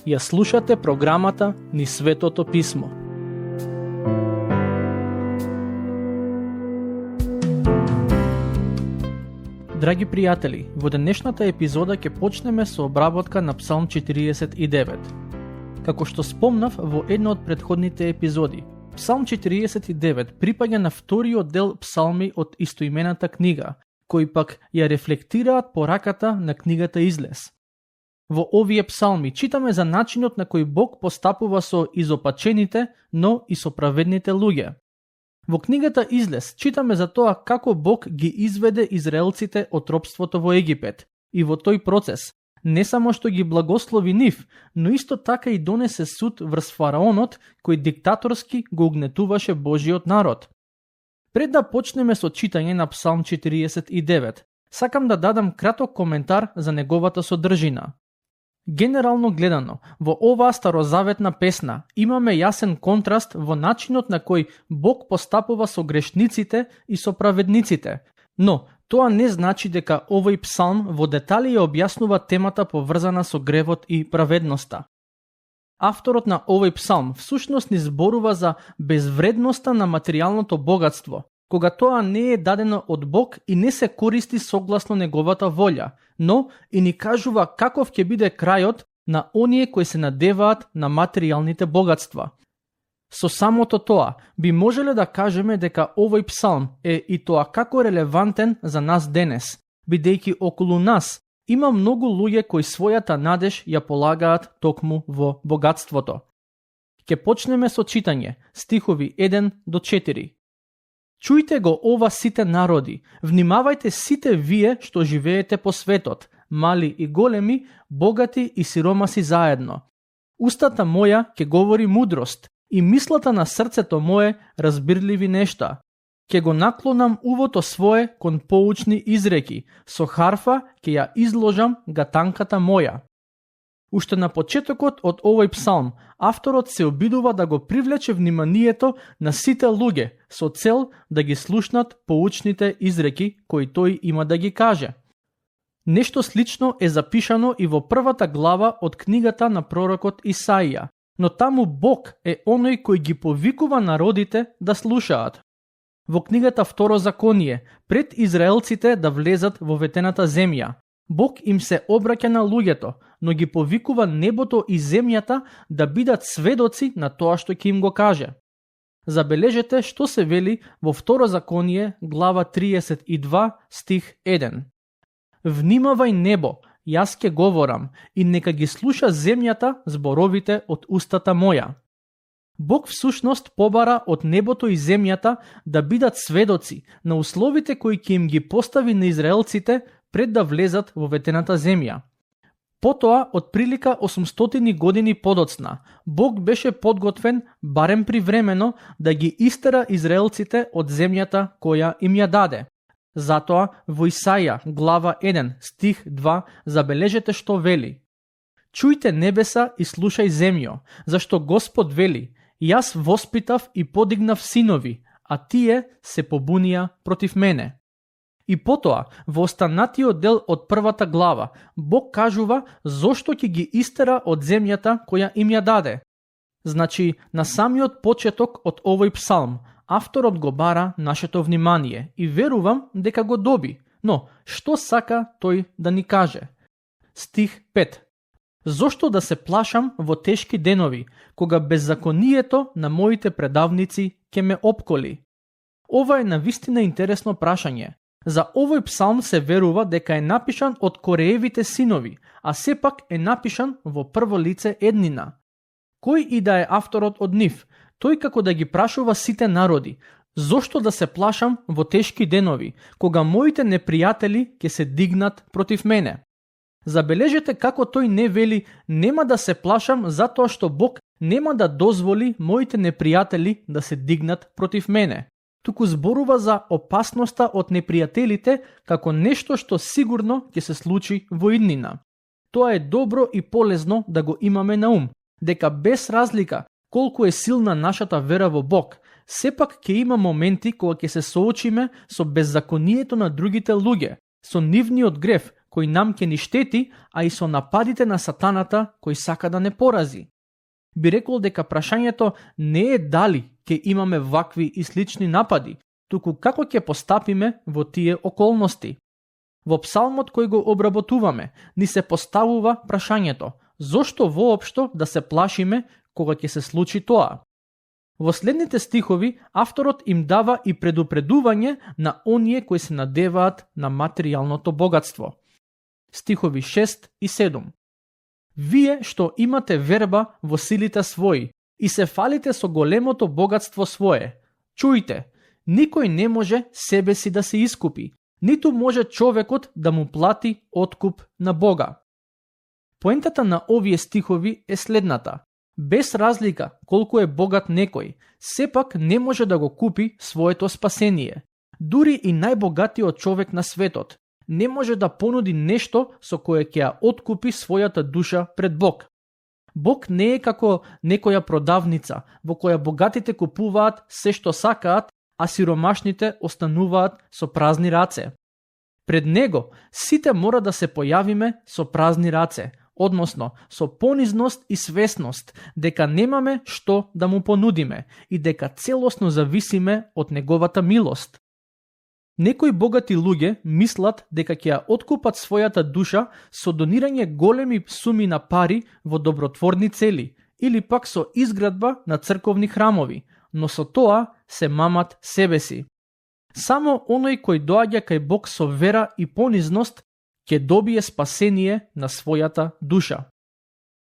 Ја слушате програмата Низ Светото Писмо. Драги пријатели, во денешната епизода ќе почнеме со обработка на Псалм 49. Како што спомнав во една од предходните епизоди, Псалм 49 припаѓа на вториот дел псалми од истоимената книга, кои пак ја рефлектираат пораката на книгата Излез. Во овие псалми читаме за начинот на кој Бог постапува со изопачените, но и со праведните луѓе. Во книгата Излез читаме за тоа како Бог ги изведе израелците од робството во Египет и во тој процес не само што ги благослови нив, но исто така и донесе суд врз фараонот кој диктаторски го угнетуваше Божиот народ. Пред да почнеме со читање на Псалм 49, сакам да дадам краток коментар за неговата содржина. Генерално гледано, во оваа старозаветна песна имаме јасен контраст во начинот на кој Бог постапува со грешниците и со праведниците, но тоа не значи дека овој псалм во детали ја објаснува темата поврзана со гревот и праведноста. Авторот на овој псалм всушност ни зборува за безвредноста на материјалното богатство, кога тоа не е дадено од Бог и не се користи согласно неговата волја, но и ни кажува каков ќе биде крајот на оние кои се надеваат на материјалните богатства. Со самото тоа, би можеле да кажеме дека овој псалм е и тоа како релевантен за нас денес, бидејќи околу нас има многу луѓе кои својата надеж ја полагаат токму во богатството. Ке почнеме со читање, стихови 1 до 4. Чујте го ова сите народи, внимавајте сите вие што живеете по светот, мали и големи, богати и сиромаси заедно. Устата моја ќе говори мудрост и мислата на срцето мое разбирливи нешта. Ќе го наклонам увото свое кон поучни изреки, со харфа ќе ја изложам гатанката моја. Уште на почетокот од овој псалм, авторот се обидува да го привлече вниманието на сите луѓе со цел да ги слушнат поучните изреки кои тој има да ги каже. Нешто слично е запишано и во првата глава од книгата на пророкот Исаија, но таму Бог е оној кој ги повикува народите да слушаат. Во книгата Второзаконие, пред израелците да влезат во ветената земја, Бог им се обраќа на луѓето, но ги повикува небото и земјата да бидат сведоци на тоа што ќе им го каже. Забележете што се вели во Второзаконие, глава 32, стих 1. Внимавај небо, јас ќе говорам, и нека ги слуша земјата зборовите од устата моја. Бог всушност побара од небото и земјата да бидат сведоци на условите кои ќе им ги постави на израелците пред да влезат во ветената земја. Потоа, од прилика 800 години подоцна, Бог беше подготвен, барем привремено, да ги истера израелците од земјата која им ја даде. Затоа, во Исаја, глава 1, стих 2, забележете што вели. Чујте небеса и слушај земјо, зашто Господ вели, јас воспитав и подигнав синови, а тие се побунија против мене. И потоа, во останатиот дел од првата глава, Бог кажува зошто ќе ги истера од земјата која им ја даде. Значи, на самиот почеток од овој псалм, авторот го бара нашето внимание и верувам дека го доби, но што сака тој да ни каже? Стих 5. Зошто да се плашам во тешки денови, кога беззаконието на моите предавници ќе ме опколи? Ова е навистина интересно прашање. За овој псалм се верува дека е напишан од Кореевите синови, а сепак е напишан во прво лице еднина. Кој и да е авторот од нив, тој како да ги прашува сите народи, зошто да се плашам во тешки денови, кога моите непријатели ќе се дигнат против мене? Забележете како тој не вели нема да се плашам затоа што Бог нема да дозволи моите непријатели да се дигнат против мене. Туку зборува за опасноста од непријателите како нешто што сигурно ќе се случи во иднина. Тоа е добро и полезно да го имаме на ум, дека без разлика колку е силна нашата вера во Бог, сепак ќе има моменти кога ќе се соочиме со беззаконието на другите луѓе, со нивниот грев кој нам ќе ни штети, а и со нападите на сатаната кој сака да не порази. Би рекол дека прашањето не е дали ќе имаме вакви и слични напади, туку како ќе постапиме во тие околности. Во псалмот кој го обработуваме, ни се поставува прашањето: зошто воопшто да се плашиме кога ќе се случи тоа? Во следните стихови авторот им дава и предупредување на оние кои се надеваат на материјалното богатство. Стихови 6 и 7. Вие што имате верба во силите своји и се фалите со големото богатство свое, чујте, никој не може себе си да се искупи, ниту може човекот да му плати откуп на Бога. Поентата на овие стихови е следната: без разлика колку е богат некој, сепак не може да го купи своето спасение. Дури и најбогатиот човек на светот не може да понуди нешто со кое ќе ја откупи својата душа пред Бог. Бог не е како некоја продавница во која богатите купуваат се што сакаат, а сиромашните остануваат со празни раце. Пред него сите мора да се појавиме со празни раце, односно со понизност и свесност дека немаме што да му понудиме и дека целосно зависиме од неговата милост. Некои богати луѓе мислат дека ќе ја откупат својата душа со донирање големи суми на пари во добротворни цели или пак со изградба на црковни храмови, но со тоа се мамат себе си. Само оној кој доаѓа кај Бог со вера и понизност ќе добие спасение на својата душа.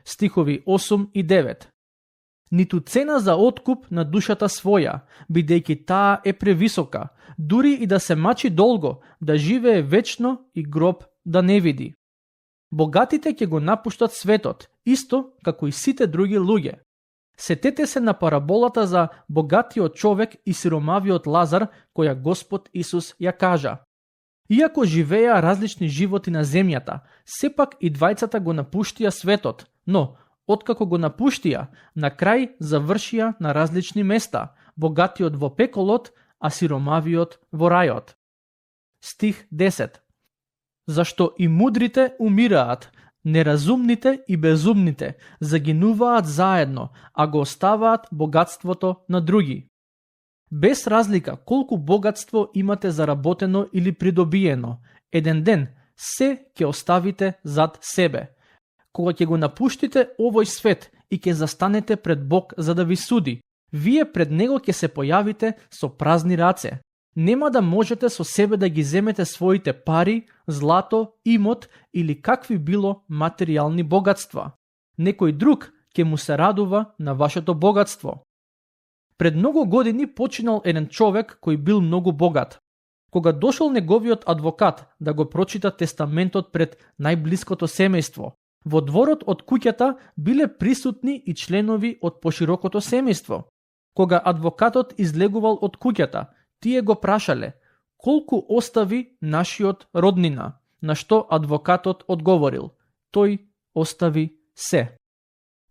Стихови 8 и 9. Ниту цена за откуп на душата своја, бидејќи таа е превисока, дури и да се мачи долго, да живее вечно и гроб да не види. Богатите ќе го напуштат светот, исто како и сите други луѓе. Сетете се на параболата за богатиот човек и сиромавиот Лазар, која Господ Исус ја кажа. Иако живееа различни животи на земјата, сепак и двајцата го напуштија светот, но откако го напуштија, на крај завршија на различни места, богатиот во пеколот, а сиромавиот во рајот. Стих 10. Зашто и мудрите умираат, неразумните и безумните загинуваат заедно, а го оставаат богатството на други. Без разлика колку богатство имате заработено или придобиено, еден ден се ќе оставите зад себе. Кога ќе го напуштите овој свет и ќе застанете пред Бог за да ви суди, вие пред него ќе се појавите со празни раце. Нема да можете со себе да ги земете своите пари, злато, имот или какви било материјални богатства. Некој друг ќе му се радува на вашето богатство. Пред многу години починал еден човек кој бил многу богат. Кога дошол неговиот адвокат да го прочита тестаментот пред најблиското семејство, во дворот од куќата биле присутни и членови од поширокото семејство. Кога адвокатот излегувал од куќата, тие го прашале: колку остави нашиот роднина? На што адвокатот одговорил: тој остави се.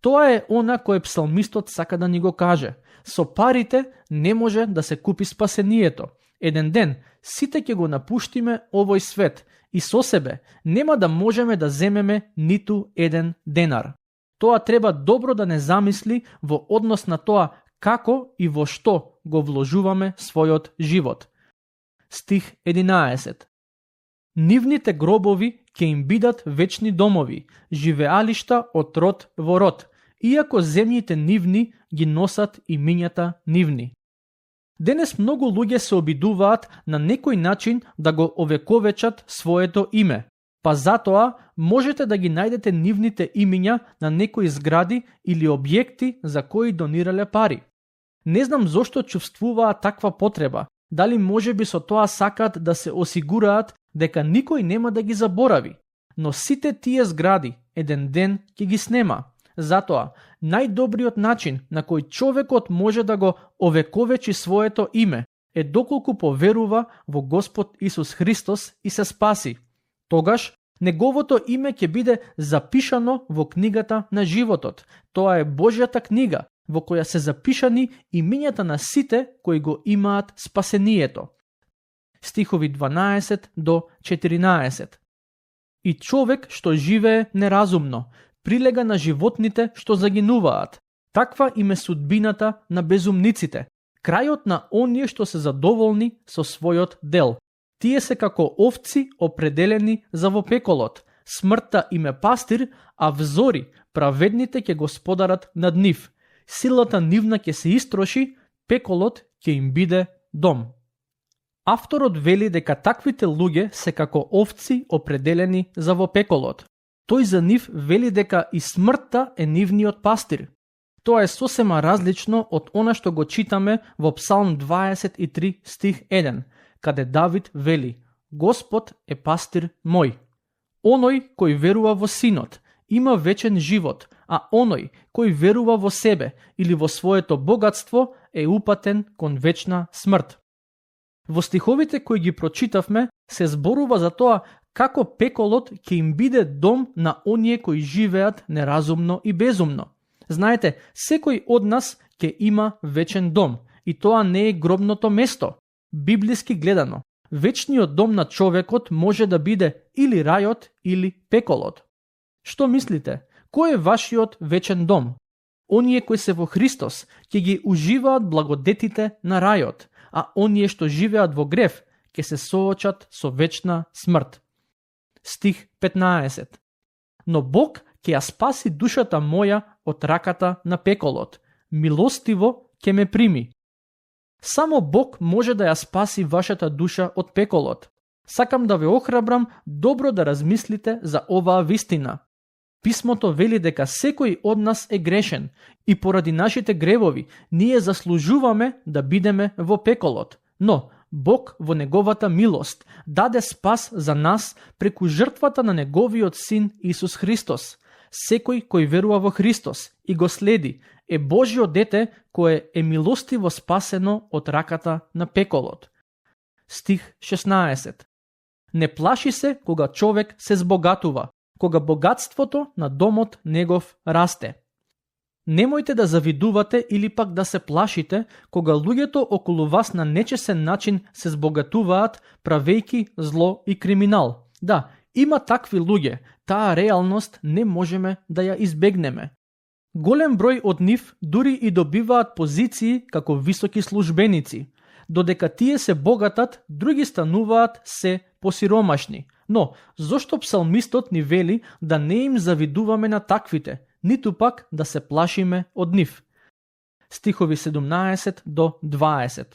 Тоа е она кое псалмистот сака да ни го каже. Со парите не може да се купи спасението. Еден ден сите ќе го напуштиме овој свет и со себе нема да можеме да земеме ниту еден денар. Тоа треба добро да не замисли во однос на тоа како и во што го вложуваме својот живот. Стих 11. Нивните гробови ќе им бидат вечни домови, живеалишта од род во род, иако земјите нивни ги носат имињата нивни. Денес многу луѓе се обидуваат на некој начин да го овековечат своето име, па затоа можете да ги најдете нивните имиња на некои згради или објекти за кои донирале пари. Не знам зошто чувствуваат таква потреба, дали можеби со тоа сакаат да се осигураат дека никој нема да ги заборави, но сите тие згради еден ден ќе ги снема. Затоа, најдобриот начин на кој човекот може да го овековечи своето име е доколку поверува во Господ Исус Христос и се спаси. Тогаш, неговото име ќе биде запишано во книгата на животот. Тоа е Божјата книга, во која се запишани имењата на сите кои го имаат спасението. Стихови 12 до 14. И човек што живее неразумно, прилега на животните што загинуваат. Таква им е судбината на безумниците, крајот на оние што се задоволни со својот дел. Тие се како овци определени за во пеколот. Смртта им е пастир, а взори праведните ќе господарат над нив. Силата нивна ќе се истроши, пеколот ќе им биде дом. Авторот вели дека таквите луѓе се како овци определени за во пеколот. Тој за нив вели дека и смртта е нивниот пастир. Тоа е сосема различно од она што го читаме во Псалм 23 стих 1, каде Давид вели: Господ е пастир мој. Оној кој верува во Синот има вечен живот, а оној кој верува во себе или во своето богатство е упатен кон вечна смрт. Во стиховите кои ги прочитавме се зборува за тоа како пеколот ќе им биде дом на оние кои живеат неразумно и безумно. Знаете, секој од нас ќе има вечен дом и тоа не е гробното место. Библиски гледано, вечниот дом на човекот може да биде или рајот или пеколот. Што мислите? Кој е вашиот вечен дом? Оние кои се во Христос ќе ги уживаат благодетите на рајот, а оние што живеат во грев ќе се соочат со вечна смрт. Стих 15. Но Бог ќе ја спаси душата моја од раката на пеколот. Милостиво ќе ме прими. Само Бог може да ја спаси вашата душа од пеколот. Сакам да ве охрабрам добро да размислите за оваа вистина. Писмото вели дека секој од нас е грешен и поради нашите гревови ние заслужуваме да бидеме во пеколот. Но Бог во неговата милост даде спас за нас преку жртвата на неговиот син Исус Христос. Секој кој верува во Христос и го следи е Божјо дете кое е милостиво спасено од раката на пеколот. Стих 16. Не плаши се кога човек се збогатува, кога богатството на домот негов расте. Немојте да завидувате или пак да се плашите кога луѓето околу вас на нечесен начин се збогатуваат правејки зло и криминал. Да, има такви луѓе, таа реалност не можеме да ја избегнеме. Голем број од нив дури и добиваат позиции како високи службеници. Додека тие се богатат, други стануваат се посиромашни. Но, зошто псалмистот ни вели да не им завидуваме на таквите, ниту пак да се плашиме од нив? Стихови 17 до 20.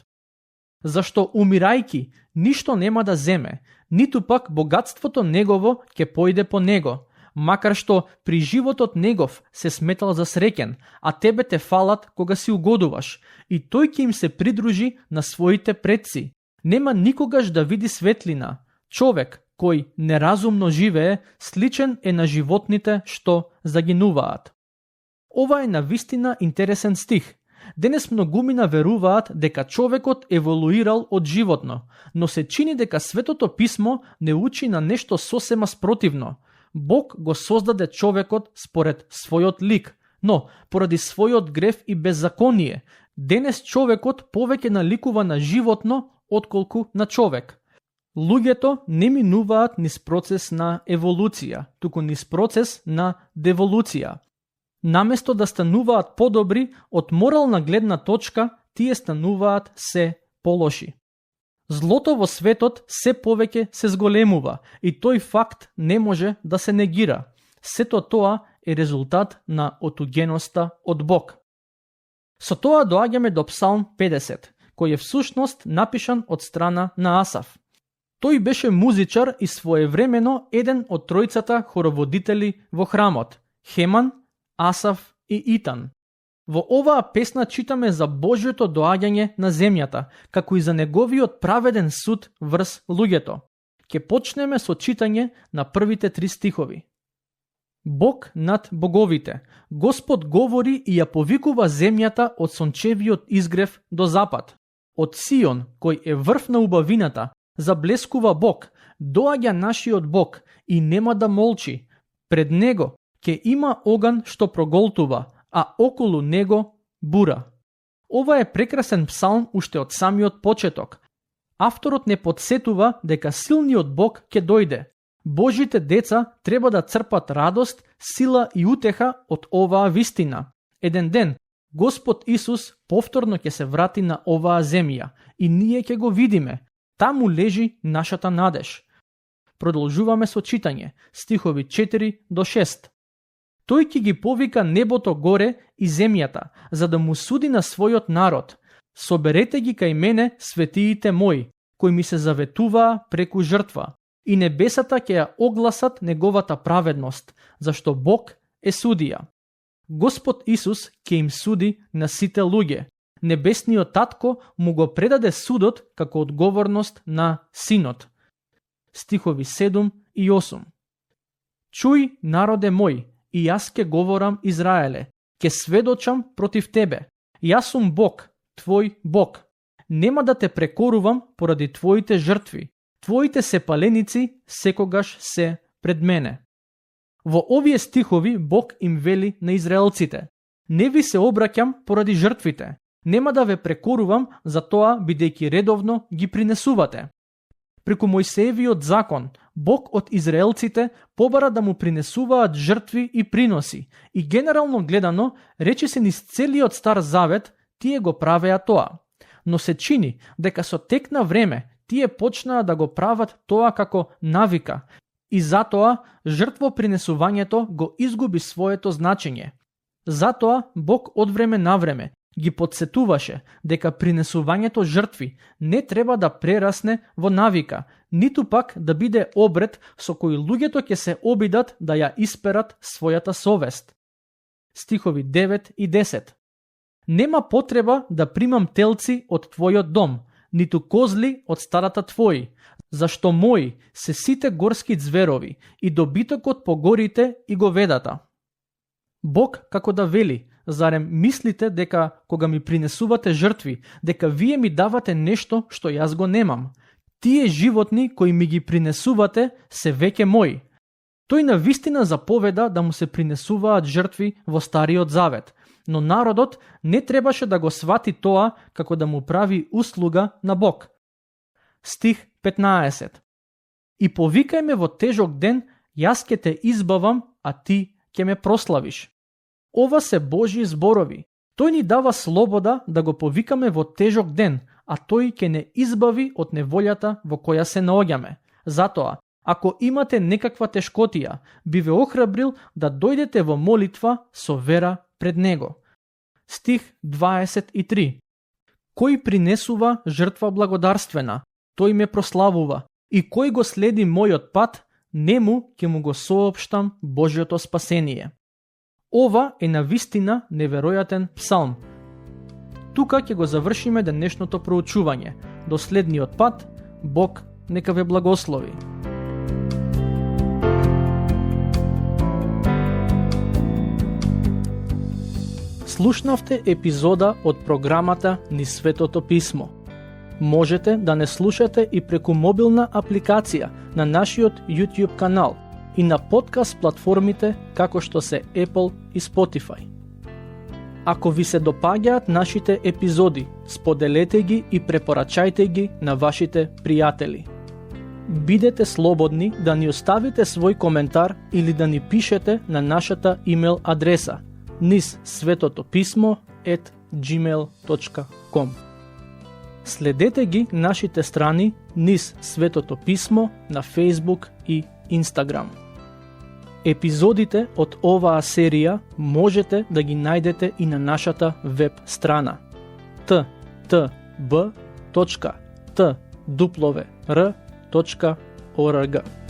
Зашто умирајки, ништо нема да земе, ниту пак богатството негово ќе појде по него, макар што при животот негов се сметал за среќен, а тебе те фалат кога си угодуваш, и тој ќе им се придружи на своите предци. Нема никогаш да види светлина. Човек кој неразумно живее, сличен е на животните што загинуваат. Ова е навистина интересен стих. Денес многумина веруваат дека човекот еволуирал од животно, но се чини дека Светото писмо не учи на нешто сосема спротивно. Бог го создаде човекот според својот лик, но поради својот грев и беззаконие, денес човекот повеќе наликува на животно отколку на човек. Луѓето не минуваат низ процес на еволуција, туку низ процес на деволуција. Наместо да стануваат подобри, од морална гледна точка, тие стануваат се полоши. Злото во светот се повеќе се зголемува и тој факт не може да се негира. Сето тоа е резултат на отугеноста од Бог. Со тоа доаѓаме до Псалм 50, кој е всушност напишан од страна на Асав. Тој беше музичар и своевремено еден од тројцата хороводители во храмот – Хеман, Асав и Итан. Во оваа песна читаме за Божјото доаѓање на земјата, како и за неговиот праведен суд врз луѓето. Ке почнеме со читање на првите 3 стихови. Бог над боговите, Господ говори и ја повикува земјата од сончевиот изгрев до запад. Од Сион, кој е врв на убавината, заблескува Бог, доаѓа нашиот Бог и нема да молчи. Пред него ќе има оган што проголтува, а околу него бура. Ова е прекрасен псалм уште од самиот почеток. Авторот не подсетува дека силниот Бог ќе дојде. Божите деца треба да црпат радост, сила и утеха од оваа вистина. Еден ден, Господ Исус повторно ќе се врати на оваа земја и ние ќе го видиме. Таму лежи нашата надеж. Продолжуваме со читање, стихови 4 до 6. Тој ќе ги повика небото горе и земјата, за да му суди на својот народ. Соберете ги кај мене светиите мои, кои ми се заветуваа преку жртва, и небесата ќе ја огласат неговата праведност, зашто Бог е судија. Господ Исус ќе им суди на сите луѓе. Небесниот татко му го предаде судот како одговорност на синот. Стихови 7 и 8. Чуј, народе мој, и јас ке говорам Израеле, ке сведочам против тебе. Јас сум Бог, твој Бог. Нема да те прекорувам поради твоите жртви. Твоите сепаленици секогаш се пред мене. Во овие стихови Бог им вели на израелците: не ви се обраќам поради жртвите. Нема да ве прекорувам за тоа бидејќи редовно ги принесувате. Преку Мојсеевиот закон, Бог од израелците побара да му принесуваат жртви и приноси, и генерално гледано, речиси низ целиот Стар Завет, тие го правеа тоа. Но се чини дека со тек на време тие почнаа да го прават тоа како навика, и затоа жртвопринесувањето го изгуби своето значење. Затоа Бог од време на време ги подсетуваше дека принесувањето жртви не треба да прерасне во навика, ниту пак да биде обред со кој луѓето ќе се обидат да ја исперат својата совест. Стихови 9 и 10. Нема потреба да примам телци од твојот дом, ниту козли од стадата твои, зашто мои се сите горски зверови и добитокот по горите и говедата. Бог како да вели: зарем мислите дека кога ми принесувате жртви, дека вие ми давате нешто што јас го немам? Тие животни кои ми ги принесувате се веќе мои. Тој на вистина заповеда да му се принесуваат жртви во Стариот Завет, но народот не требаше да го свати тоа како да му прави услуга на Бог. Стих 15. И повикај ме во тежок ден, јас ќе те избавам, а ти ќе ме прославиш. Ова се Божји зборови. Тој ни дава слобода да го повикаме во тежок ден, а тој ќе не избави од неволјата во која се наоѓаме. Затоа, ако имате некаква тешкотија, би ве охрабрил да дојдете во молитва со вера пред него. Стих 23. Кој принесува жртва благодарствена, тој ме прославува, и кој го следи мојот пат, нему ќе му го соопштам Божјото спасение. Ова е навистина неверојатен псалм. Тука ќе го завршиме денешното проучување. До следниот пат, Бог нека ве благослови. Слушнавте епизода од програмата Низ Светото Писмо. Можете да не слушате и преку мобилна апликација на нашиот YouTube канал и на подкаст платформите како што се Apple и Spotify. Ако ви се допаѓаат нашите епизоди, споделете ги и препорачајте ги на вашите пријатели. Бидете слободни да ни оставите свој коментар или да ни пишете на нашата имейл адреса nizsvetotopисmo@gmail.com. Следете ги нашите страни Низ Светото Писмо на Facebook и Instagram. Епизодите од оваа серија можете да ги најдете и на нашата веб страна ttb.twr.org.